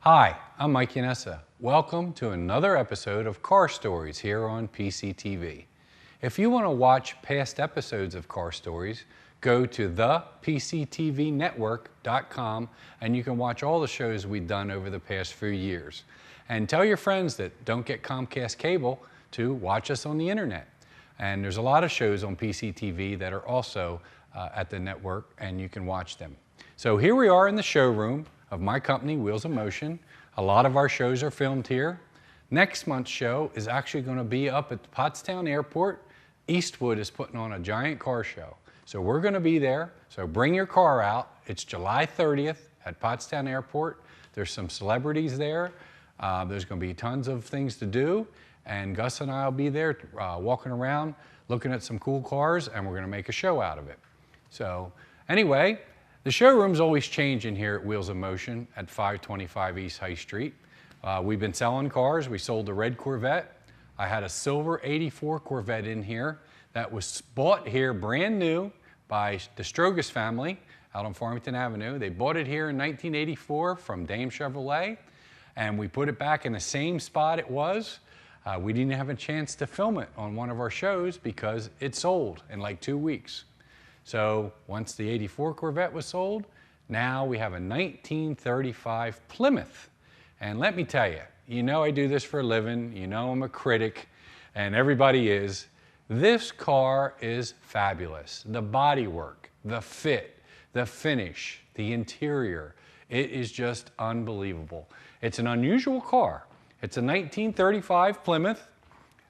Hi, I'm Mike Yanessa. Welcome to another episode of Car Stories here on PCTV. If you want to watch past episodes of Car Stories, go to thepctvnetwork.com and you can watch all the shows we've done over the past few years. And tell your friends that don't get Comcast cable to watch us on the internet. And there's a lot of shows on PCTV that are also at the network, and you can watch them. So here we are in the showroom of my company, Wheels of Motion. A lot of our shows are filmed here. Next month's show is actually going to be up at Pottstown Airport. Eastwood is putting on a giant car show. So we're going to be there. So bring your car out. It's July 30th at Pottstown Airport. There's some celebrities there. There's going to be tons of things to do. And Gus and I will be there walking around, looking at some cool cars, and we're going to make a show out of it. So anyway, the showroom's always changing here at Wheels of Motion at 525 East High Street. We've been selling cars. We sold a red Corvette. I had a silver '84 Corvette in here that was bought here brand new by the Strogas family out on Farmington Avenue. They bought it here in 1984 from Dame Chevrolet, and we put it back in the same spot it was. We didn't have a chance to film it on one of our shows because it sold in like 2 weeks. So once the '84 Corvette was sold, now we have a 1935 Plymouth. And let me tell you, you know I do this for a living, you know I'm a critic, and everybody is. This car is fabulous. The bodywork, the fit, the finish, the interior, it is just unbelievable. It's an unusual car. It's a 1935 Plymouth,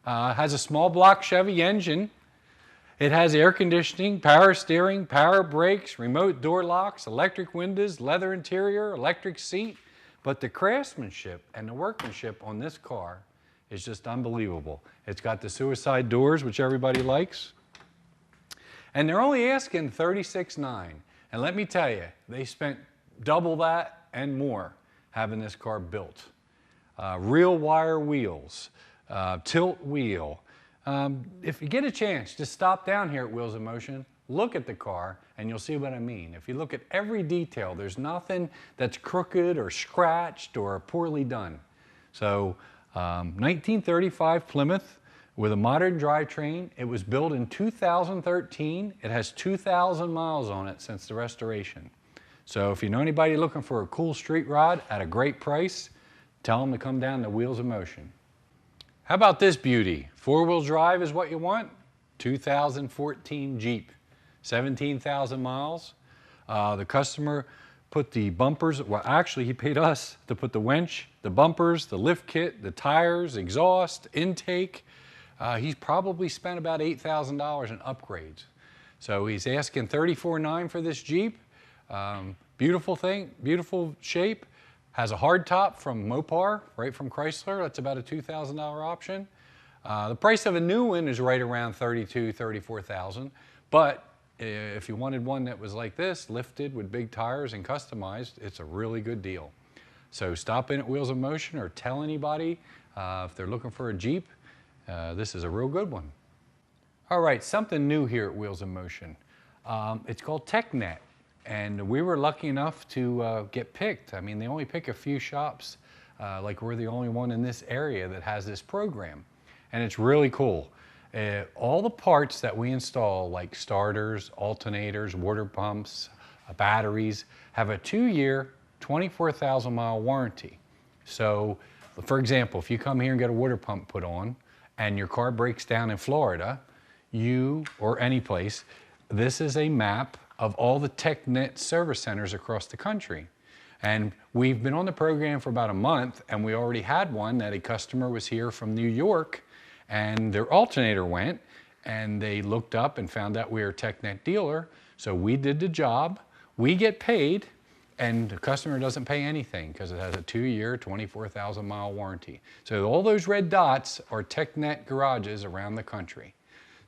has a small block Chevy engine. It has air conditioning, power steering, power brakes, remote door locks, electric windows, leather interior, electric seat. But the craftsmanship and the workmanship on this car is just unbelievable. It's got the suicide doors, which everybody likes. And they're only asking $36,900. And let me tell you, they spent double that and more having this car built. Real wire wheels, tilt wheel. If you get a chance, just stop down here at Wheels of Motion, look at the car, and you'll see what I mean. If you look at every detail, there's nothing that's crooked or scratched or poorly done. So 1935 Plymouth with a modern drivetrain. It was built in 2013. It has 2,000 miles on it since the restoration. So if you know anybody looking for a cool street rod at a great price, tell them to come down to Wheels of Motion. How about this beauty? Four-wheel drive is what you want? 2014 Jeep, 17,000 miles. The customer put the bumpers, well actually he paid us to put the winch, the bumpers, the lift kit, the tires, exhaust, intake. He's probably spent about $8,000 in upgrades. So he's asking $34,900 for this Jeep. Beautiful thing, beautiful shape. Has a hard top from Mopar, right from Chrysler. That's about a $2,000 option. The price of a new one is right around $32,000, $34,000. But if you wanted one that was like this, lifted with big tires and customized, it's a really good deal. So stop in at Wheels of Motion or tell anybody if they're looking for a Jeep, this is a real good one. All right, something new here at Wheels of Motion. It's called TechNet. And we were lucky enough to get picked. I mean, they only pick a few shops, like we're the only one in this area that has this program. And it's really cool. All the parts that we install, like starters, alternators, water pumps, batteries, have a 2-year, 24,000-mile warranty. So, for example, if you come here and get a water pump put on, and your car breaks down in Florida, or any place, this is a map of all the TechNet service centers across the country. And we've been on the program for about a month, and we already had one that a customer was here from New York, and their alternator went, and they looked up and found out we were a TechNet dealer. So we did the job, we get paid, and the customer doesn't pay anything because it has a 2-year, 24,000-mile warranty. So all those red dots are TechNet garages around the country.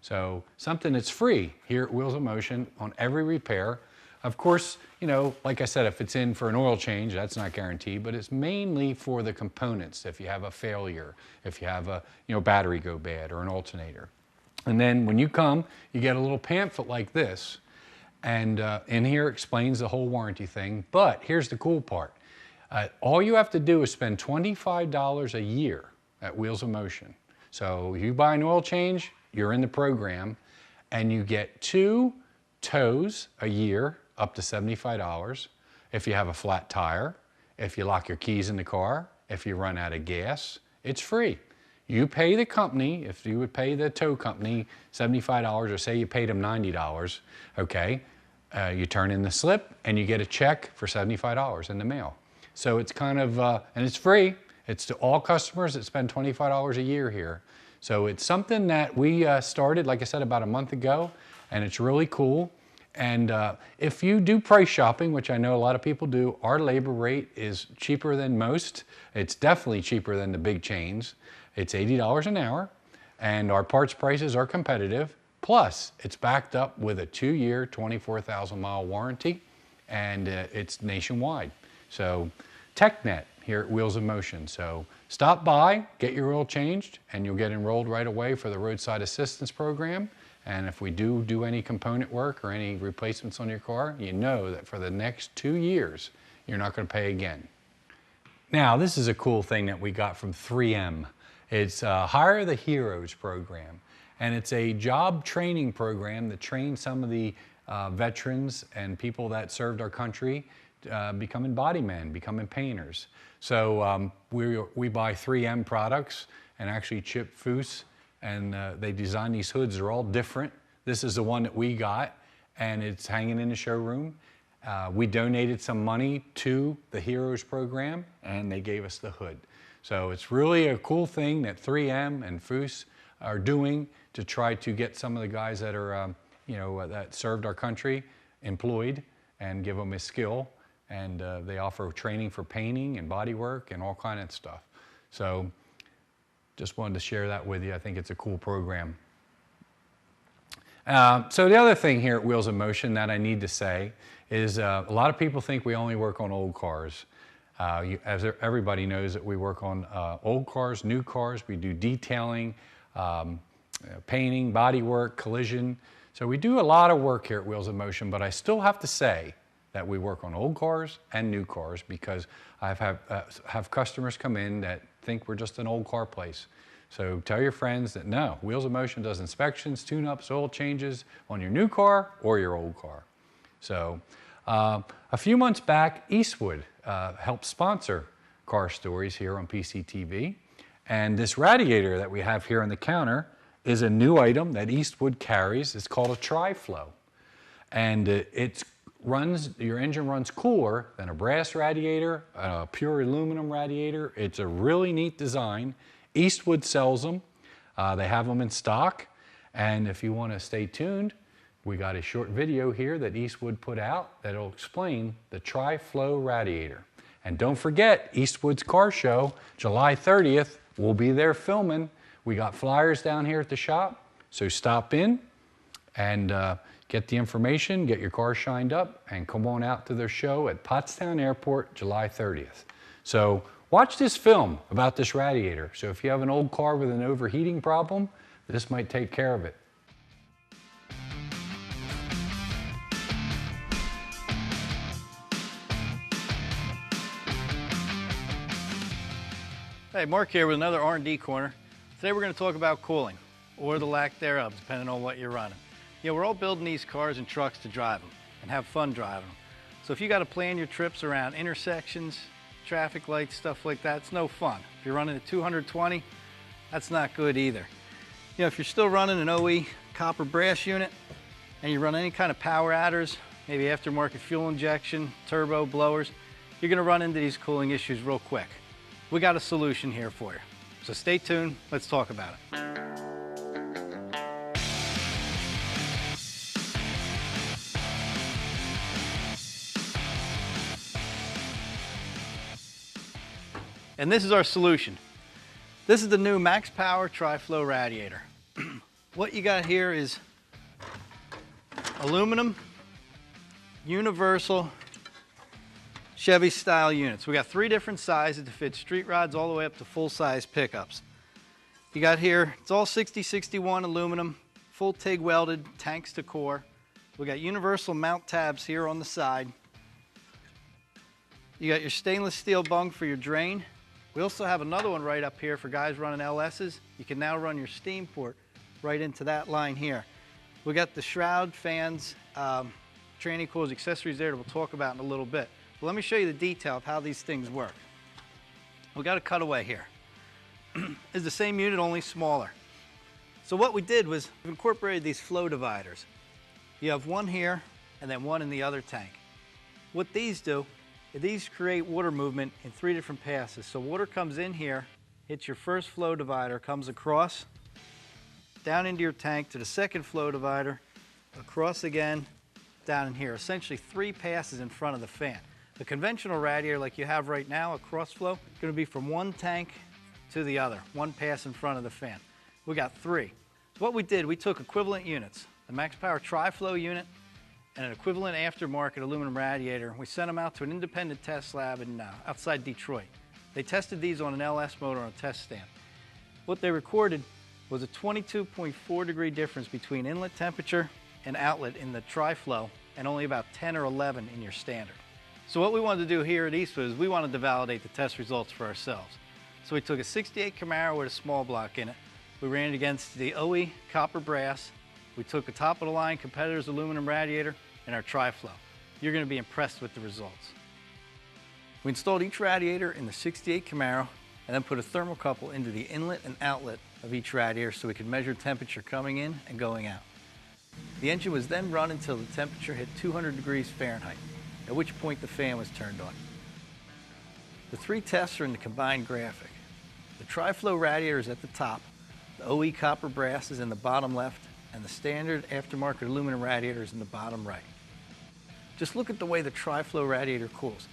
So something that's free here at Wheels of Motion on every repair. Of course, you know, like I said, if it's in for an oil change, that's not guaranteed, but it's mainly for the components. If you have a failure, if you have a battery go bad or an alternator. And then when you come, you get a little pamphlet like this. And in here explains the whole warranty thing. But here's the cool part. All you have to do is spend $25 a year at Wheels of Motion. So you buy an oil change, you're in the program, and you get 2 tows a year, up to $75. If you have a flat tire, if you lock your keys in the car, if you run out of gas, it's free. You pay the company, if you would pay the tow company $75, or say you paid them $90, okay, you turn in the slip and you get a check for $75 in the mail. So it's kind of, and it's free. It's to all customers that spend $25 a year here. So it's something that we started, like I said, about a month ago, and it's really cool. And if you do price shopping, which I know a lot of people do, our labor rate is cheaper than most. It's definitely cheaper than the big chains. It's $80 an hour, and our parts prices are competitive. Plus, it's backed up with a 2-year, 24,000-mile warranty, and it's nationwide. So TechNet here at Wheels of Motion. So stop by, get your oil changed, and you'll get enrolled right away for the roadside assistance program. And if we do any component work or any replacements on your car, you know that for the next 2 years, you're not going to pay again. Now, this is a cool thing that we got from 3M. It's Hire the Heroes program. And it's a job training program that trains some of the veterans and people that served our country becoming body men, becoming painters. So we buy 3M products, and actually Chip Foose, and they designed these hoods. They're all different. This is the one that we got, and it's hanging in the showroom. We donated some money to the Heroes program, and they gave us the hood. So it's really a cool thing that 3M and Foose are doing to try to get some of the guys that are, that served our country employed and give them a skill. And they offer training for painting and body work and all kind of stuff. So just wanted to share that with you. I think it's a cool program. So the other thing here at Wheels of Motion that I need to say is a lot of people think we only work on old cars. As everybody knows that we work on old cars, new cars. We do detailing, painting, body work, collision. So we do a lot of work here at Wheels of Motion, but I still have to say that we work on old cars and new cars, because I've have customers come in that think we're just an old car place. So tell your friends that no, Wheels of Motion does inspections, tune-ups, oil changes on your new car or your old car. So a few months back, Eastwood helped sponsor Car Stories here on PCTV. And this radiator that we have here on the counter is a new item that Eastwood carries. It's called a Tri-Flow. And your engine runs cooler than a brass radiator, a pure aluminum radiator. It's a really neat design. Eastwood sells them. They have them in stock. And if you want to stay tuned, we got a short video here that Eastwood put out that'll explain the Tri-Flow radiator. And don't forget, Eastwood's car show, July 30th, we'll be there filming. We got flyers down here at the shop, so stop in and get the information, get your car shined up, and come on out to their show at Pottstown Airport, July 30th. So watch this film about this radiator. So if you have an old car with an overheating problem, this might take care of it. Hey, Mark here with another R&D Corner. Today we're going to talk about cooling, or the lack thereof, depending on what you're running. We're all building these cars and trucks to drive them and have fun driving them. So if you got to plan your trips around intersections, traffic lights, stuff like that, it's no fun. If you're running at 220, that's not good either. If you're still running an OE copper brass unit and you run any kind of power adders, maybe aftermarket fuel injection, turbo blowers, you're going to run into these cooling issues real quick. We got a solution here for you. So stay tuned, let's talk about it. And this is our solution. This is the new Max Power Tri-Flow radiator. What you got here is aluminum, universal, Chevy style units. We got 3 different sizes to fit street rods all the way up to full-size pickups. You got here, it's all 6061 aluminum, full TIG welded, tanks to core. We got universal mount tabs here on the side. You got your stainless steel bung for your drain. We also have another one right up here for guys running LSs. You can now run your steam port right into that line here. We got the shroud, fans, tranny coils, accessories there that we'll talk about in a little bit. But let me show you the detail of how these things work. We got a cutaway here. It's the same unit, only smaller. So what we did was we incorporated these flow dividers. You have one here and then one in the other tank. What these do, these create water movement in 3 different passes. So water comes in here, hits your first flow divider, comes across, down into your tank to the second flow divider, across again, down in here. Essentially 3 passes in front of the fan. The conventional radiator like you have right now, a cross flow, is going to be from one tank to the other, 1 pass in front of the fan. We got 3. So what we did, we took equivalent units, the Max Power Tri-Flow unit and an equivalent aftermarket aluminum radiator. We sent them out to an independent test lab in, outside Detroit. They tested these on an LS motor on a test stand. What they recorded was a 22.4 degree difference between inlet temperature and outlet in the Tri-Flow and only about 10 or 11 in your standard. So what we wanted to do here at Eastwood is we wanted to validate the test results for ourselves. So we took a 68 Camaro with a small block in it. We ran it against the OE copper brass. We took a top-of-the-line competitor's aluminum radiator and our Tri-Flow. You're going to be impressed with the results. We installed each radiator in the 68 Camaro and then put a thermocouple into the inlet and outlet of each radiator so we could measure temperature coming in and going out. The engine was then run until the temperature hit 200 degrees Fahrenheit, at which point the fan was turned on. The 3 tests are in the combined graphic. The Tri-Flow radiator is at the top, the OE copper brass is in the bottom left, and the standard aftermarket aluminum radiator is in the bottom right. Just look at the way the Tri-Flow radiator cools.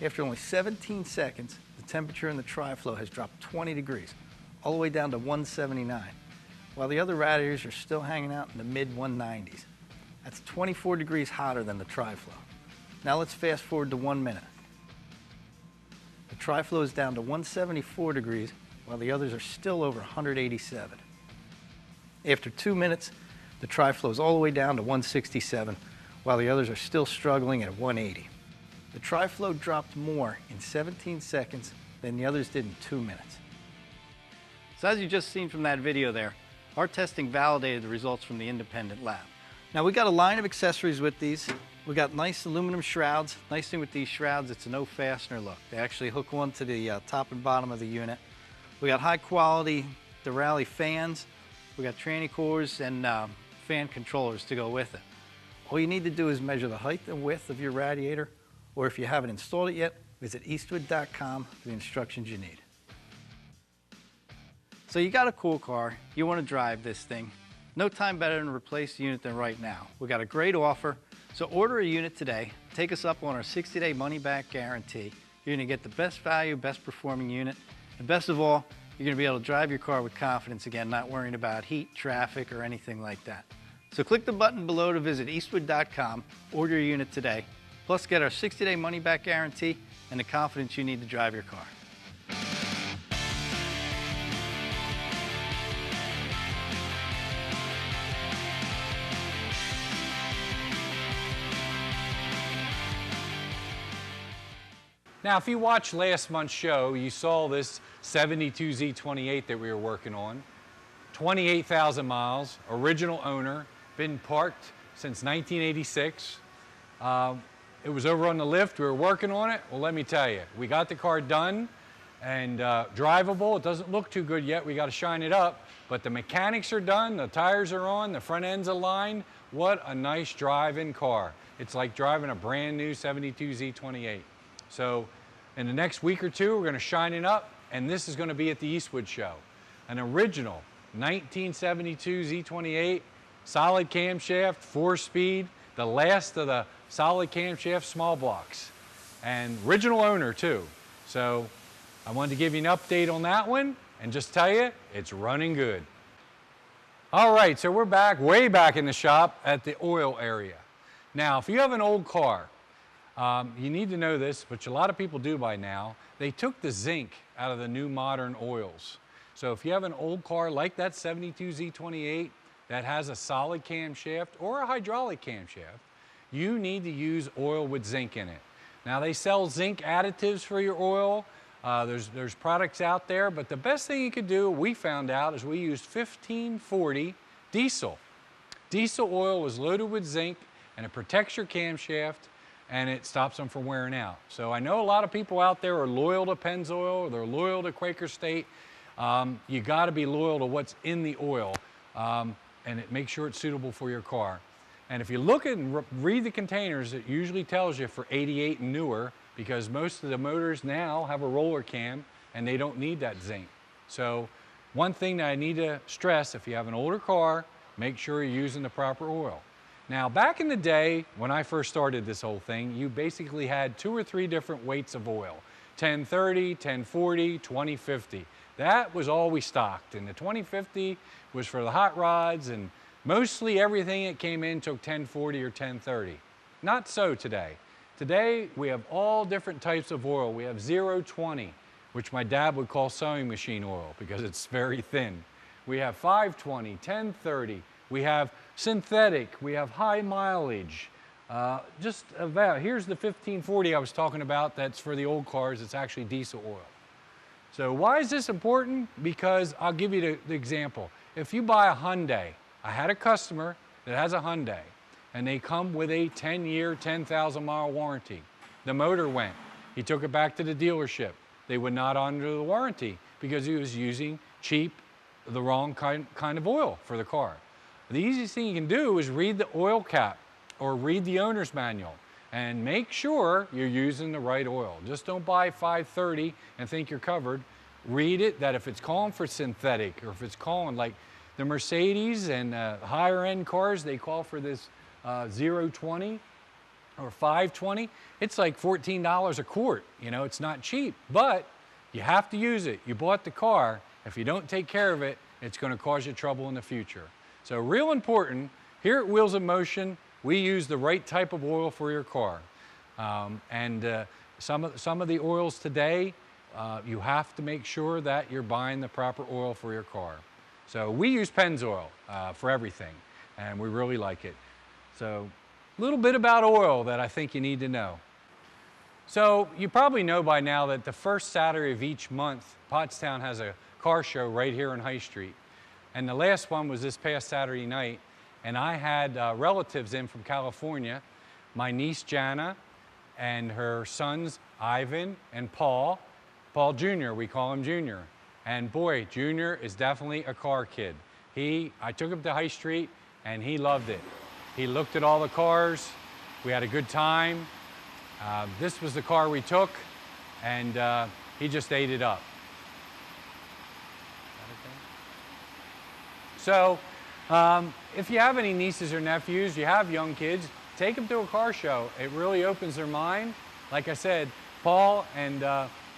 After only 17 seconds, the temperature in the Tri-Flow has dropped 20 degrees, all the way down to 179, while the other radiators are still hanging out in the mid-190s. That's 24 degrees hotter than the Tri-Flow. Now let's fast forward to 1 minute. The Tri-Flow is down to 174 degrees, while the others are still over 187. After 2 minutes, the Tri-Flow is all the way down to 167, while the others are still struggling at 180. The Tri-Flow dropped more in 17 seconds than the others did in 2 minutes. So as you just seen from that video there, our testing validated the results from the independent lab. Now we got a line of accessories with these. We got nice aluminum shrouds. Nice thing with these shrouds, it's a no fastener look. They actually hook one to the top and bottom of the unit. We got high quality Durali fans. We got tranny cores and fan controllers to go with it. All you need to do is measure the height and width of your radiator, or if you haven't installed it yet, visit eastwood.com for the instructions you need. So you got a cool car, you want to drive this thing. No time better to replace the unit than right now. We got a great offer, so order a unit today. Take us up on our 60-day money-back guarantee. You're going to get the best value, best performing unit, and best of all, you're going to be able to drive your car with confidence again, not worrying about heat, traffic, or anything like that. So click the button below to visit eastwood.com, order your unit today, plus get our 60-day money-back guarantee and the confidence you need to drive your car. Now, if you watched last month's show, you saw this 72 Z28 that we were working on. 28,000 miles, original owner, been parked since 1986. It was over on the lift, we were working on it. Well, let me tell you, we got the car done and drivable. It doesn't look too good yet, we got to shine it up, but the mechanics are done, the tires are on, the front end's aligned. What a nice drive-in car. It's like driving a brand new 72 Z28. So in the next week or two, we're going to shine it up, and this is going to be at the Eastwood show. An original 1972 Z28, solid camshaft, 4-speed, the last of the solid camshaft small blocks. And original owner too. So I wanted to give you an update on that one and just tell you, it's running good. All right, so we're back, way back in the shop at the oil area. Now, if you have an old car, you need to know this, which a lot of people do by now. They took the zinc out of the new modern oils. So if you have an old car like that 72 Z28 that has a solid camshaft or a hydraulic camshaft, you need to use oil with zinc in it. Now they sell zinc additives for your oil. There's products out there, but the best thing you could do, we found out, is we used 1540 diesel. Diesel oil is loaded with zinc and it protects your camshaft and it stops them from wearing out. So I know a lot of people out there are loyal to Pennzoil, or they're loyal to Quaker State. You got to be loyal to what's in the oil, and make sure it's suitable for your car. And if you look at and read the containers, it usually tells you for 88 and newer, because most of the motors now have a roller cam and they don't need that zinc. So one thing that I need to stress, if you have an older car, make sure you're using the proper oil. Now, back in the day, when I first started this whole thing, you basically had 2 or 3 different weights of oil. 1030, 1040, 2050. That was all we stocked. And the 2050 was for the hot rods, and mostly everything that came in took 1040 or 1030. Not so today. Today, we have all different types of oil. We have 020, which my dad would call sewing machine oil because it's very thin. We have 520, 1030. We have synthetic. We have high mileage. Here's the 1540 I was talking about that's for the old cars. It's actually diesel oil. So why is this important? Because I'll give you the example. If you buy a Hyundai, I had a customer that has a Hyundai, and they come with a 10-year, 10,000-mile warranty. The motor went. He took it back to the dealership. They would not honor the warranty because he was using cheap, the wrong kind of oil for the car. The easiest thing you can do is read the oil cap or read the owner's manual and make sure you're using the right oil. Just don't buy 530 and think you're covered. Read it, that if it's calling for synthetic, or if it's calling, like the Mercedes and higher end cars, they call for this 020 or 520. It's like $14 a quart. You know, it's not cheap, but you have to use it. You bought the car. If you don't take care of it, it's going to cause you trouble in the future. So real important, here at Wheels in Motion, we use the right type of oil for your car. Some of the oils today, you have to make sure that you're buying the proper oil for your car. So we use Pennzoil for everything, and we really like it. So a little bit about oil that I think you need to know. So you probably know by now that the first Saturday of each month, Pottstown has a car show right here on High Street. And the last one was this past Saturday night, and I had relatives in from California, my niece Jana and her sons Ivan and Paul Jr., we call him Junior. And boy, Junior is definitely a car kid. I took him to High Street and he loved it. He looked at all the cars, we had a good time. This was the car we took, and he just ate it up. So if you have any nieces or nephews, you have young kids, take them to a car show. It really opens their mind. Like I said, Paul and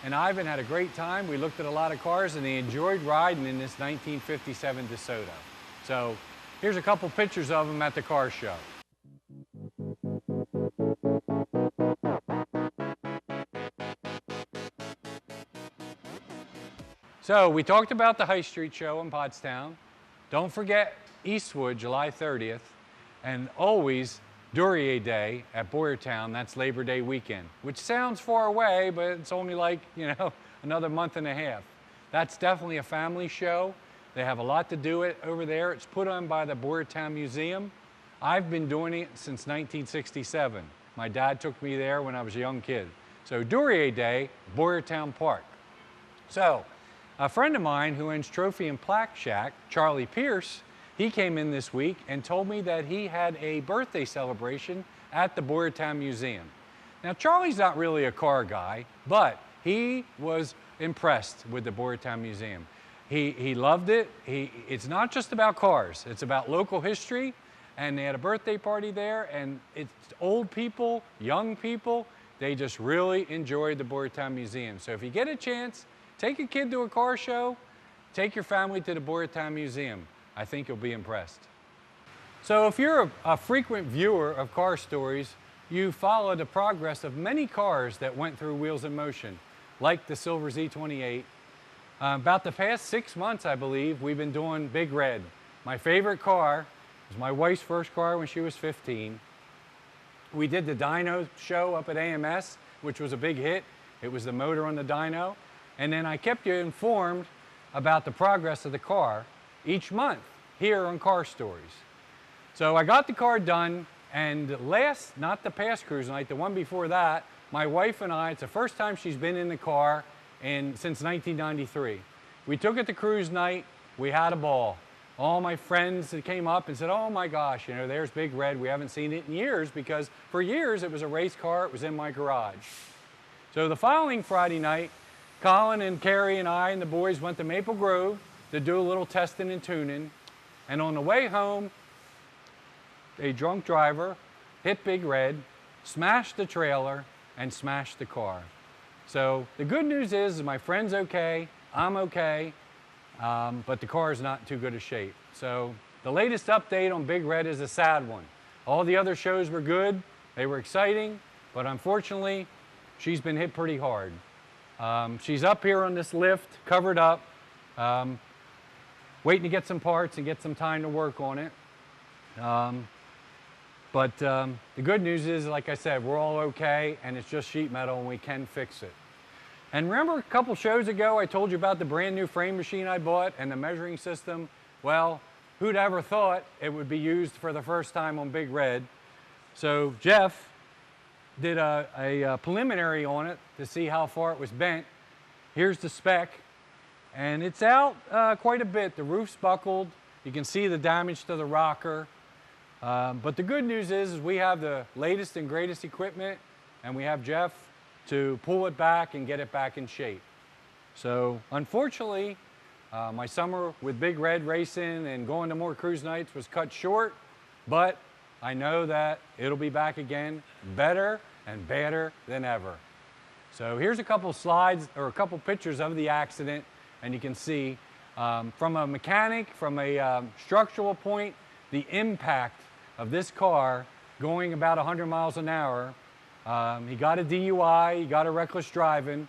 Ivan had a great time. We looked at a lot of cars and they enjoyed riding in this 1957 DeSoto. So here's a couple pictures of them at the car show. So we talked about the High Street show in Pottstown. Don't forget Eastwood, July 30th, and always Duryea Day at Boyertown. That's Labor Day weekend, which sounds far away, but it's only like, another month and a half. That's definitely a family show. They have a lot to do over there. It's put on by the Boyertown Museum. I've been doing it since 1967. My dad took me there when I was a young kid. So Duryea Day, Boyertown Park. So a friend of mine who owns Trophy and Plaque Shack, Charlie Pierce, he came in this week and told me that he had a birthday celebration at the Boyertown Museum. Now, Charlie's not really a car guy, but he was impressed with the Boyertown Museum. He loved it. It's not just about cars. It's about local history, and they had a birthday party there, and it's old people, young people, they just really enjoyed the Boyertown Museum. So if you get a chance, take a kid to a car show, take your family to the Boyertown Museum. I think you'll be impressed. So if you're a frequent viewer of car stories, you follow the progress of many cars that went through Wheels in Motion, like the Silver Z28. About the past 6 months, I believe, we've been doing Big Red. My favorite car was my wife's first car when she was 15. We did the dyno show up at AMS. which was a big hit. It was the motor on the dyno. And then I kept you informed about the progress of the car each month here on Car Stories. So I got the car done, and not the past cruise night, the one before that, my wife and I, it's the first time she's been in the car since 1993. We took it to cruise night, we had a ball. All my friends that came up and said, oh my gosh, you know, there's Big Red. We haven't seen it in years, because for years it was a race car, it was in my garage. So the following Friday night, Colin and Carrie and I and the boys went to Maple Grove to do a little testing and tuning. And on the way home, a drunk driver hit Big Red, smashed the trailer, and smashed the car. So the good news is my friend's okay, I'm okay, but the car is not in too good a shape. So the latest update on Big Red is a sad one. All the other shows were good, they were exciting, but unfortunately, she's been hit pretty hard. She's up here on this lift, covered up, waiting to get some parts and get some time to work on it. But the good news is, like I said, we're all okay, and it's just sheet metal, and we can fix it. And remember a couple shows ago I told you about the brand new frame machine I bought and the measuring system? Well, who'd ever thought it would be used for the first time on Big Red? So Jeff did a preliminary on it to see how far it was bent. Here's the spec, and it's out quite a bit. The roof's buckled. You can see the damage to the rocker. But the good news is we have the latest and greatest equipment, and we have Jeff to pull it back and get it back in shape. So unfortunately, my summer with Big Red racing and going to more cruise nights was cut short, but I know that it'll be back again, better and badder than ever. So here's a couple slides, or a couple pictures of the accident, and you can see from a mechanic, from a structural point, the impact of this car going about 100 miles an hour. He got a DUI, he got a reckless driving.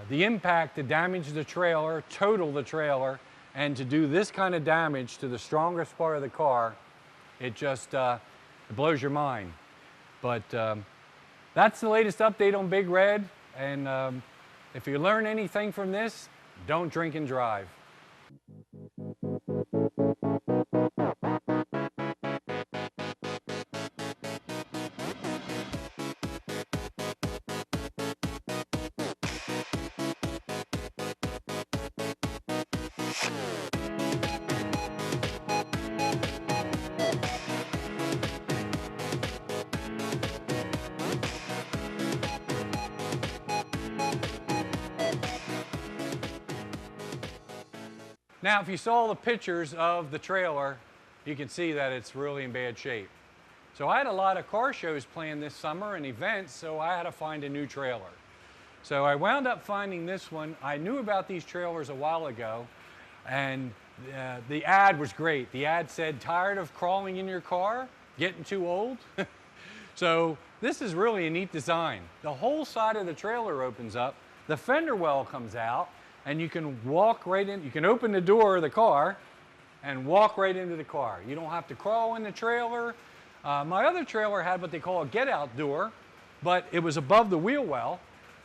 The impact to damage the trailer, total the trailer, and to do this kind of damage to the strongest part of the car, it just it blows your mind. But that's the latest update on Big Red, and if you learn anything from this, don't drink and drive. Now, if you saw the pictures of the trailer, you can see that it's really in bad shape. So I had a lot of car shows planned this summer and events, so I had to find a new trailer. So I wound up finding this one. I knew about these trailers a while ago, and the ad was great. The ad said, tired of crawling in your car? Getting too old? So this is really a neat design. The whole side of the trailer opens up, the fender well comes out, and you can walk right in. You can open the door of the car and walk right into the car. You don't have to crawl in the trailer. My other trailer had what they call a get-out door, but it was above the wheel well,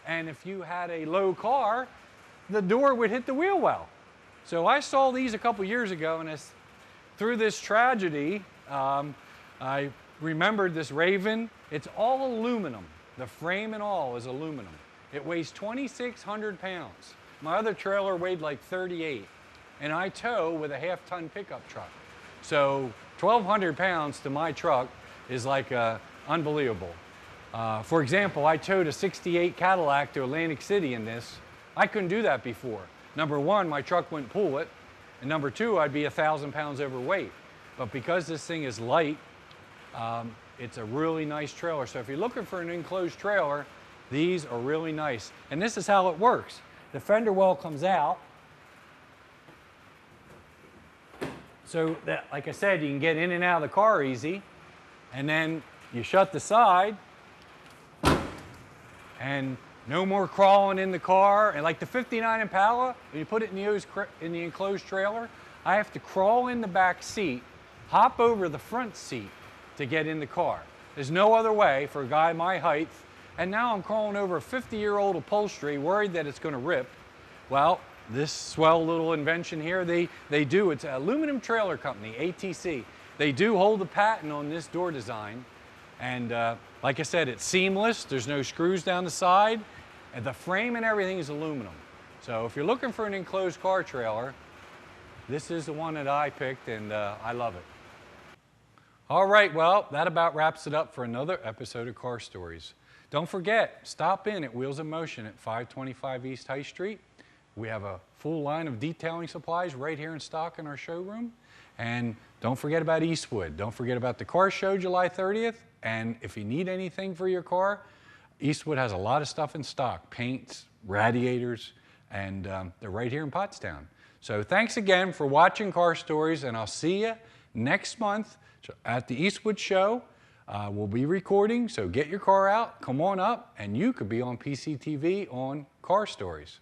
and if you had a low car, the door would hit the wheel well. So I saw these a couple years ago, and through this tragedy, I remembered this Raven. It's all aluminum. The frame and all is aluminum. It weighs 2,600 pounds. My other trailer weighed like 38, and I tow with a half-ton pickup truck. So 1,200 pounds to my truck is like unbelievable. For example, I towed a 68 Cadillac to Atlantic City in this. I couldn't do that before. Number one, my truck wouldn't pull it, and number two, I'd be 1,000 pounds overweight. But because this thing is light, it's a really nice trailer. So if you're looking for an enclosed trailer, these are really nice. And this is how it works. The fender well comes out. So that, like I said, you can get in and out of the car easy. And then you shut the side, and no more crawling in the car. And like the 59 Impala, when you put it in the enclosed trailer, I have to crawl in the back seat, hop over the front seat to get in the car. There's no other way for a guy my height and now I'm crawling over a 50-year-old upholstery worried that it's going to rip. Well, this swell little invention here, they do, it's an aluminum trailer company, ATC. They do hold the patent on this door design. And like I said, it's seamless. There's no screws down the side. And the frame and everything is aluminum. So if you're looking for an enclosed car trailer, this is the one that I picked, and I love it. All right, well, that about wraps it up for another episode of Car Stories. Don't forget, stop in at Wheels in Motion at 525 East High Street. We have a full line of detailing supplies right here in stock in our showroom. And don't forget about Eastwood. Don't forget about the car show July 30th. And if you need anything for your car, Eastwood has a lot of stuff in stock, paints, radiators, and they're right here in Pottstown. So thanks again for watching Car Stories, and I'll see you next month at the Eastwood show. We'll be recording, so get your car out, come on up, and you could be on PCTV on Car Stories.